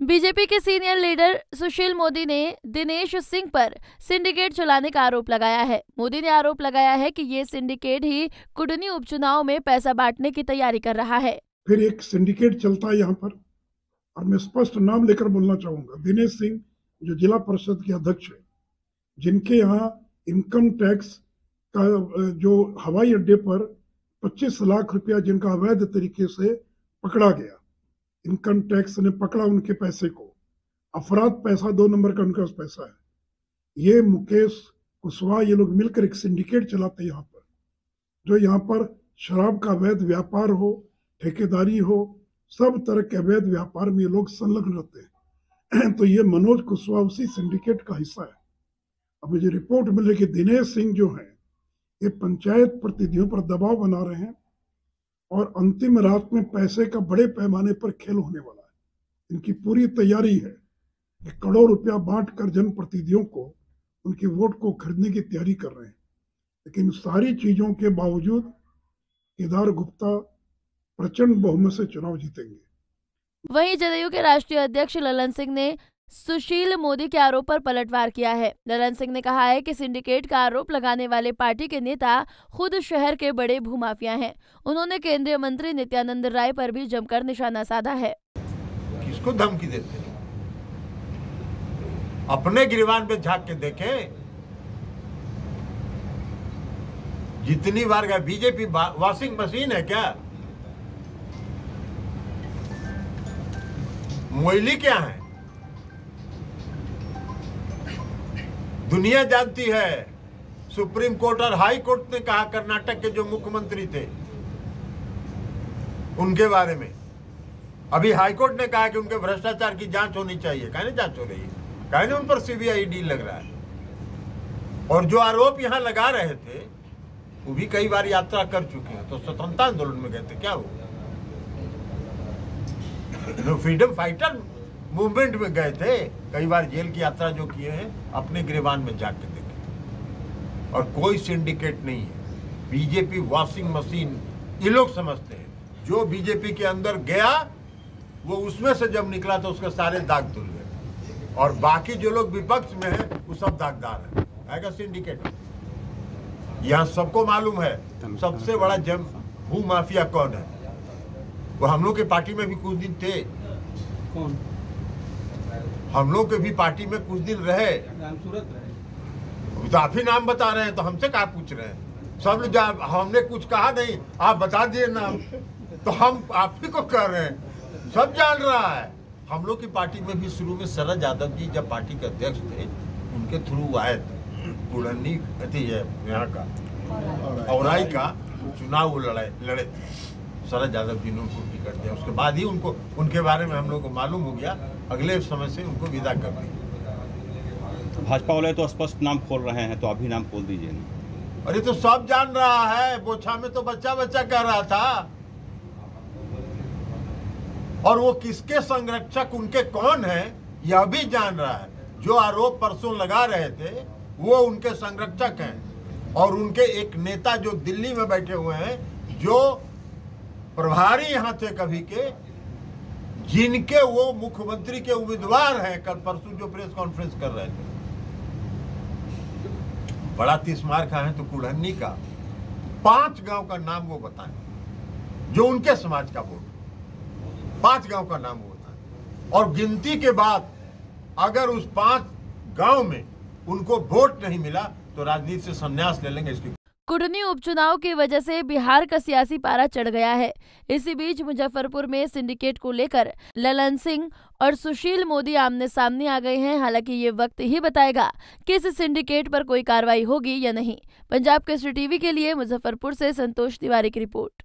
BJP के senior leader Sushil Modi ने दिनेश सिंह पर सिंडिकेट चलाने का आरोप लगाया है। मोदी ने आरोप लगाया है कि ये सिंडिकेट ही कुडनी उपचुनाव में पैसा बांटने की तैयारी कर रहा है। फिर एक सिंडिकेट चलता है यहाँ पर, और मैं स्पष्ट नाम लेकर बोलना चाहूंगा। दिनेश सिंह जो जिला परिषद के अध्यक्ष है, जिनके यहाँ इनकम टैक्स का जो हवाई अड्डे पर 25 लाख रुपया जिनका अवैध तरीके से पकड़ा गया, इनकम टैक्स ने पकड़ा उनके पैसे को, अफराद पैसा 2 नंबर का उनका पैसा है। ये मुकेश कुशवाहा ये लोग मिलकर एक सिंडिकेट चलाते हैं यहाँ पर, जो यहाँ पर शराब का अवैध व्यापार हो, ठेकेदारी हो, सब तरह के अवैध व्यापार में ये लोग संलग्न रहते हैं। तो ये मनोज कुशवाहा उसी सिंडिकेट का हिस्सा है। अब मुझे रिपोर्ट मिल रही कि दिनेश सिंह जो है ये पंचायत प्रतिनिधियों पर दबाव बना रहे हैं, और अंतिम रात में पैसे का बड़े पैमाने पर खेल होने वाला है। इनकी पूरी तैयारी है कि करोड़ों रुपया बांट कर जनप्रतिनिधियों को उनके वोट को खरीदने की तैयारी कर रहे हैं। लेकिन सारी चीजों के बावजूद केदार गुप्ता प्रचंड बहुमत से चुनाव जीतेंगे। वहीं जदयू के राष्ट्रीय अध्यक्ष ललन सिंह ने सुशील मोदी के आरोप पर पलटवार किया है। ललन सिंह ने कहा है कि सिंडिकेट का आरोप लगाने वाले पार्टी के नेता खुद शहर के बड़े भूमाफिया हैं। उन्होंने केंद्रीय मंत्री नित्यानंद राय पर भी जमकर निशाना साधा है। किसको धमकी देते हैं? अपने गिरबान पे झांक के देखें। जितनी बार गया, बीजेपी वॉशिंग मशीन है क्या? मोइली क्या है? दुनिया जानती है। सुप्रीम कोर्ट और हाई कोर्ट ने कहा कर्नाटक के जो मुख्यमंत्री थे उनके बारे में। अभी हाई कोर्ट ने कहा कि उनके भ्रष्टाचार की जांच होनी चाहिए। कहने जांच हो रही है, कहने उन पर सीबीआई डी लग रहा है। और जो आरोप यहां लगा रहे थे वो भी कई बार यात्रा कर चुके हैं। तो स्वतंत्रता आंदोलन में गए थे, क्या हुआ? फ्रीडम फाइटर मूवमेंट में गए थे। कई बार जेल की यात्रा जो किए हैं, अपने गिरबान में जाके देखे। और कोई सिंडिकेट नहीं है। बीजेपी वॉशिंग मशीन ये लोग समझते हैं। जो बीजेपी के अंदर गया वो उसमें से जब निकला तो उसके सारे दाग धुल गए, और बाकी जो लोग विपक्ष में है वो सब दागदार है। आएगा सिंडिकेट। यहाँ सबको मालूम है सबसे बड़ा भू माफिया कौन है। वो हम लोग के पार्टी में भी कुछ दिन थे। कौन? हम लोग के भी पार्टी में कुछ दिन रहे। तो आप ही नाम बता रहे हैं, तो हमसे क्या पूछ रहे हैं? सब हमने कुछ कहा नहीं, आप बता दिए नाम, तो हम आप ही को कह रहे हैं। सब जान रहा है। हम लोग की पार्टी में भी शुरू में शरद यादव जी जब पार्टी के अध्यक्ष थे, उनके थ्रू आए थे। कुड़नी यहाँ का औराई का चुनाव लड़े थे। शरद यादव जी ने उनको टिकट दिया। उसके बाद ही उनको उनके बारे में हम लोग को मालूम हो गया। अगले समय से उनको विदा कर दिया। भाजपा वाले तो स्पष्ट नाम खोल रहे हैं, तो अभी नाम खोल दीजिए ना। अरे तो सब जान रहा है। बोछा में तो बच्चा बच्चा कह रहा था। और वो किसके संरक्षक उनके कौन है यह भी जान रहा है। जो आरोप परसों लगा रहे थे वो उनके संरक्षक हैं। और उनके एक नेता जो दिल्ली में बैठे हुए हैं, जो प्रभारी यहाँ थे कभी के, जिनके वो मुख्यमंत्री के उम्मीदवार हैं, कल परसों जो प्रेस कॉन्फ्रेंस कर रहे थे। बड़ा तिस्मार का है तो कुड़न्नी का 5 गांव का नाम वो बताएं जो उनके समाज का वोट। 5 गांव का नाम वो बताएं, और गिनती के बाद अगर उस 5 गांव में उनको वोट नहीं मिला तो राजनीति से संन्यास ले लेंगे। इसकी कुडनी उपचुनाव की वजह से बिहार का सियासी पारा चढ़ गया है। इसी बीच मुजफ्फरपुर में सिंडिकेट को लेकर ललन सिंह और सुशील मोदी आमने सामने आ गए हैं। हालांकि ये वक्त ही बताएगा कि इस सिंडिकेट पर कोई कार्रवाई होगी या नहीं। पंजाब केसरी टीवी के लिए मुजफ्फरपुर से संतोष तिवारी की रिपोर्ट।